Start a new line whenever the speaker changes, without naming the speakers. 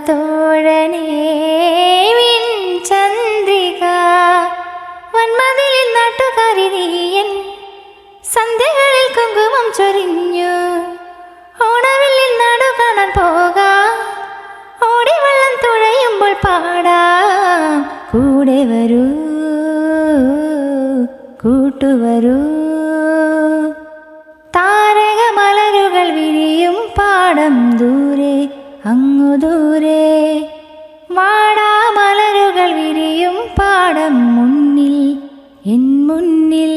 തോഴനേ ചന്ദ്രിക വന്മതിലിൽ നാട്ടുകാരി നീയൻ സന്ധ്യകളിൽ കുങ്കുമം ചൊരിഞ്ഞു. ഓണവില്ലിൽ നാടു കാണാൻ പോകാം, ഓടിവെള്ളം തുഴയുമ്പോൾ പാടാം. കൂടെ വരൂ കൂട്ടുവരൂ. താരകമലരുകൾ വിരിയും പാടം ദൂരെ അങ്ങു ദൂരെ, വാടാമലരുകൾ വിരിയും പാടം മുന്നിൽ എൻ മുന്നിൽ.